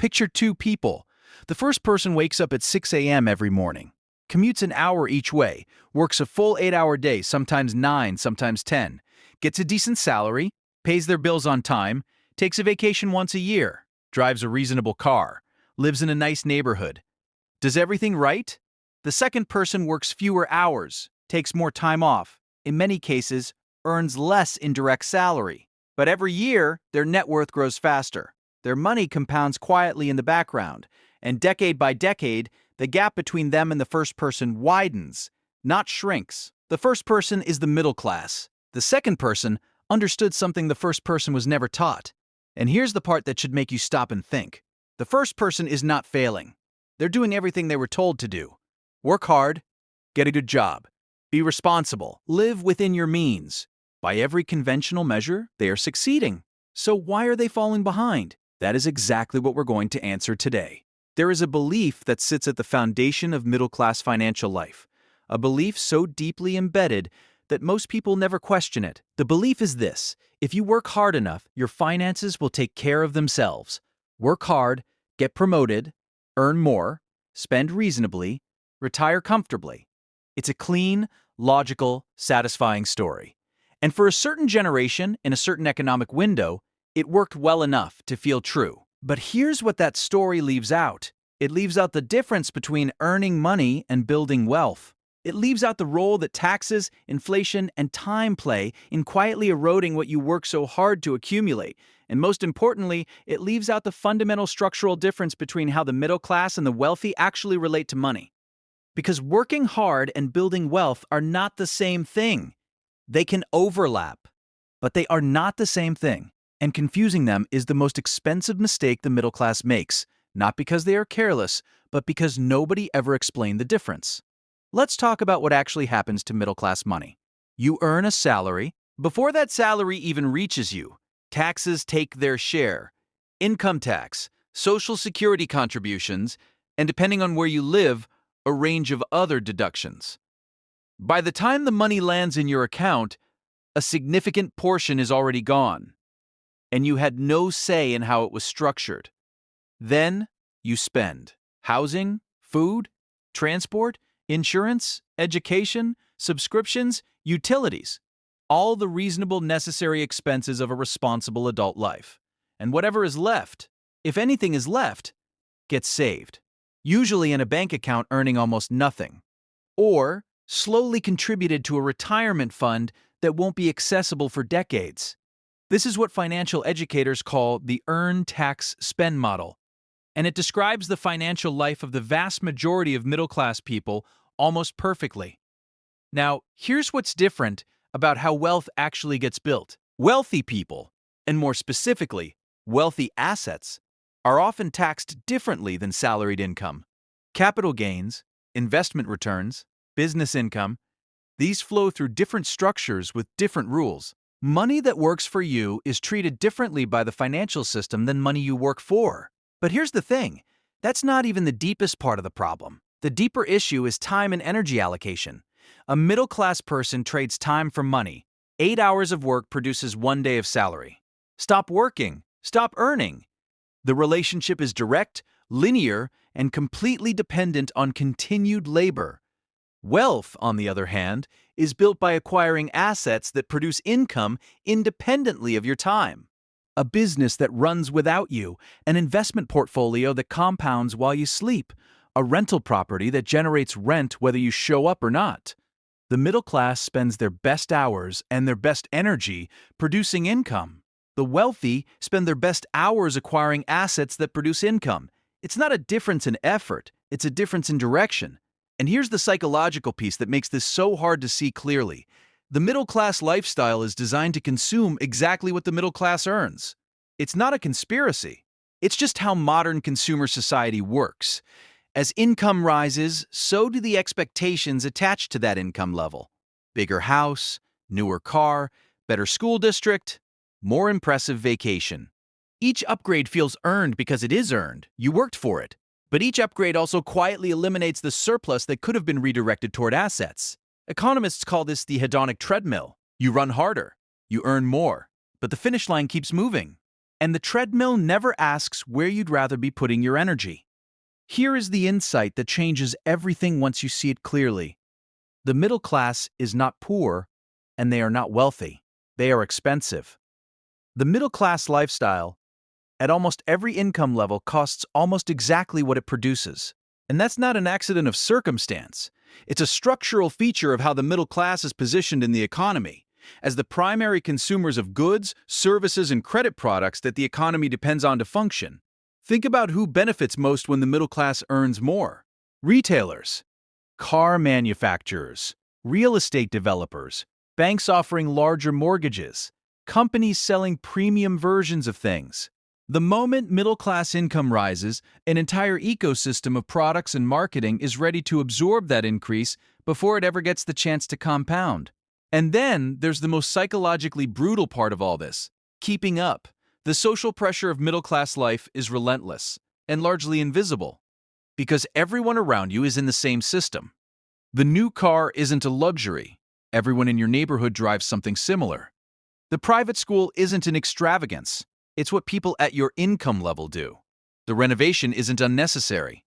Picture two people. The first person wakes up at 6 a.m. every morning, commutes an hour each way, works a full 8-hour day, sometimes 9, sometimes 10, gets a decent salary, pays their bills on time, takes a vacation once a year, drives a reasonable car, lives in a nice neighborhood. Does everything right? The second person works fewer hours, takes more time off, in many cases, earns less in direct salary. But every year, their net worth grows faster. Their money compounds quietly in the background, and decade by decade, the gap between them and the first person widens, not shrinks. The first person is the middle class. The second person understood something the first person was never taught. And here's the part that should make you stop and think. The first person is not failing. They're doing everything they were told to do. Work hard, get a good job, be responsible, live within your means. By every conventional measure, they are succeeding. So why are they falling behind? That is exactly what we're going to answer today. There is a belief that sits at the foundation of middle-class financial life, a belief so deeply embedded that most people never question it. The belief is this: if you work hard enough, your finances will take care of themselves. Work hard, get promoted, earn more, spend reasonably, retire comfortably. It's a clean, logical, satisfying story. And for a certain generation in a certain economic window, it worked well enough to feel true. But here's what that story leaves out. It leaves out the difference between earning money and building wealth. It leaves out the role that taxes, inflation, and time play in quietly eroding what you work so hard to accumulate. And most importantly, it leaves out the fundamental structural difference between how the middle class and the wealthy actually relate to money. Because working hard and building wealth are not the same thing. They can overlap, but they are not the same thing. And confusing them is the most expensive mistake the middle class makes, not because they are careless, but because nobody ever explained the difference. Let's talk about what actually happens to middle-class money. You earn a salary. Before that salary even reaches you, taxes take their share. Income tax, Social Security contributions, and depending on where you live, a range of other deductions. By the time the money lands in your account, a significant portion is already gone, and you had no say in how it was structured. Then you spend housing, food, transport, insurance, education, subscriptions, utilities, all the reasonable necessary expenses of a responsible adult life. And whatever is left, if anything is left, gets saved, usually in a bank account earning almost nothing, or slowly contributed to a retirement fund that won't be accessible for decades. This is what financial educators call the earn, tax, spend model, and it describes the financial life of the vast majority of middle-class people almost perfectly. Now, here's what's different about how wealth actually gets built. Wealthy people, and more specifically, wealthy assets, are often taxed differently than salaried income. Capital gains, investment returns, business income, these flow through different structures with different rules. Money that works for you is treated differently by the financial system than money you work for. But here's the thing, that's not even the deepest part of the problem. The deeper issue is time and energy allocation. A middle-class person trades time for money. 8 hours of work produces 1 day of salary. Stop working, stop earning. The relationship is direct, linear, and completely dependent on continued labor. Wealth, on the other hand, is built by acquiring assets that produce income independently of your time. A business that runs without you, an investment portfolio that compounds while you sleep, a rental property that generates rent whether you show up or not. The middle class spends their best hours and their best energy producing income. The wealthy spend their best hours acquiring assets that produce income. It's not a difference in effort, it's a difference in direction. And here's the psychological piece that makes this so hard to see clearly. The middle-class lifestyle is designed to consume exactly what the middle class earns. It's not a conspiracy. It's just how modern consumer society works. As income rises, so do the expectations attached to that income level. Bigger house, newer car, better school district, more impressive vacation. Each upgrade feels earned because it is earned. You worked for it. But each upgrade also quietly eliminates the surplus that could have been redirected toward assets. Economists call this the hedonic treadmill. You run harder, you earn more, but the finish line keeps moving. And the treadmill never asks where you'd rather be putting your energy. Here is the insight that changes everything once you see it clearly. The middle class is not poor, and they are not wealthy. They are expensive. The middle class lifestyle, at almost every income level, costs almost exactly what it produces. And that's not an accident of circumstance. It's a structural feature of how the middle class is positioned in the economy, as the primary consumers of goods, services, and credit products that the economy depends on to function. Think about who benefits most when the middle class earns more. Retailers, car manufacturers, real estate developers, banks offering larger mortgages, companies selling premium versions of things. The moment middle-class income rises, an entire ecosystem of products and marketing is ready to absorb that increase before it ever gets the chance to compound. And then there's the most psychologically brutal part of all this: keeping up. The social pressure of middle-class life is relentless and largely invisible, because everyone around you is in the same system. The new car isn't a luxury. Everyone in your neighborhood drives something similar. The private school isn't an extravagance. It's what people at your income level do. The renovation isn't unnecessary.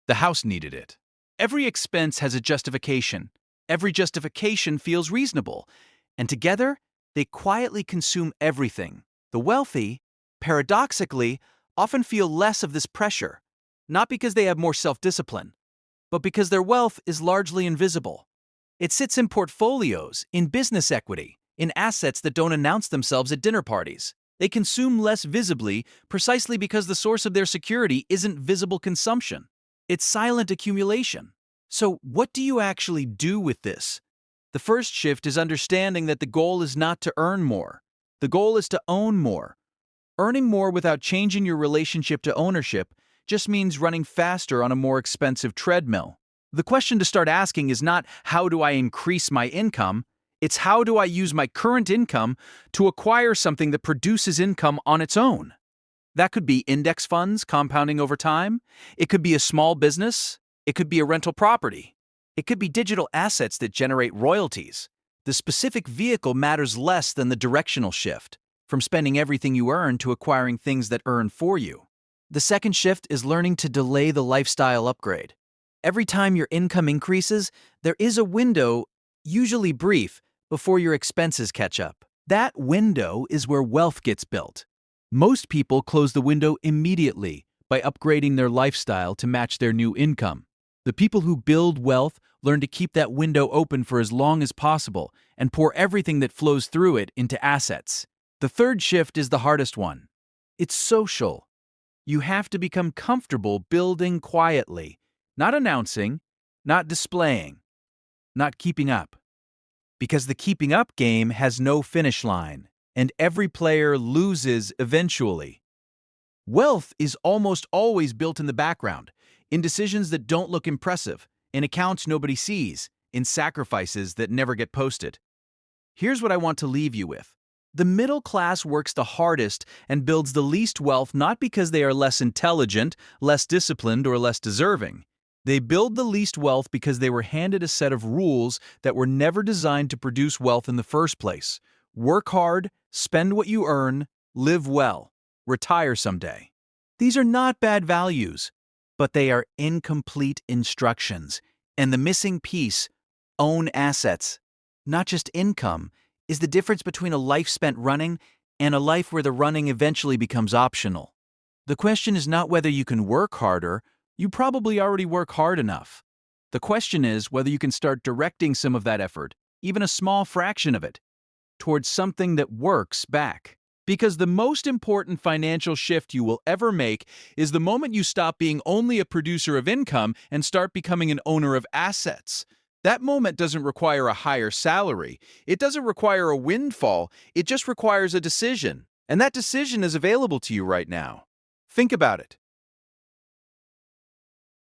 The house needed it. Every expense has a justification. Every justification feels reasonable. And together, they quietly consume everything. The wealthy, paradoxically, often feel less of this pressure, not because they have more self-discipline, but because their wealth is largely invisible. It sits in portfolios, in business equity, in assets that don't announce themselves at dinner parties. They consume less visibly precisely because the source of their security isn't visible consumption. It's silent accumulation. So what do you actually do with this? The first shift is understanding that the goal is not to earn more. The goal is to own more. Earning more without changing your relationship to ownership just means running faster on a more expensive treadmill. The question to start asking is not, how do I increase my income? It's, how do I use my current income to acquire something that produces income on its own? That could be index funds compounding over time. It could be a small business. It could be a rental property. It could be digital assets that generate royalties. The specific vehicle matters less than the directional shift, from spending everything you earn to acquiring things that earn for you. The second shift is learning to delay the lifestyle upgrade. Every time your income increases, there is a window, usually brief, before your expenses catch up. That window is where wealth gets built. Most people close the window immediately by upgrading their lifestyle to match their new income. The people who build wealth learn to keep that window open for as long as possible and pour everything that flows through it into assets. The third shift is the hardest one. It's social. You have to become comfortable building quietly, not announcing, not displaying, not keeping up. Because the keeping up game has no finish line, and every player loses eventually. Wealth is almost always built in the background, in decisions that don't look impressive, in accounts nobody sees, in sacrifices that never get posted. Here's what I want to leave you with. The middle class works the hardest and builds the least wealth not because they are less intelligent, less disciplined, or less deserving. They build the least wealth because they were handed a set of rules that were never designed to produce wealth in the first place. Work hard, spend what you earn, live well, retire someday. These are not bad values, but they are incomplete instructions. And the missing piece, own assets, not just income, is the difference between a life spent running and a life where the running eventually becomes optional. The question is not whether you can work harder. You probably already work hard enough. The question is whether you can start directing some of that effort, even a small fraction of it, towards something that works back. Because the most important financial shift you will ever make is the moment you stop being only a producer of income and start becoming an owner of assets. That moment doesn't require a higher salary. It doesn't require a windfall. It just requires a decision. And that decision is available to you right now. Think about it.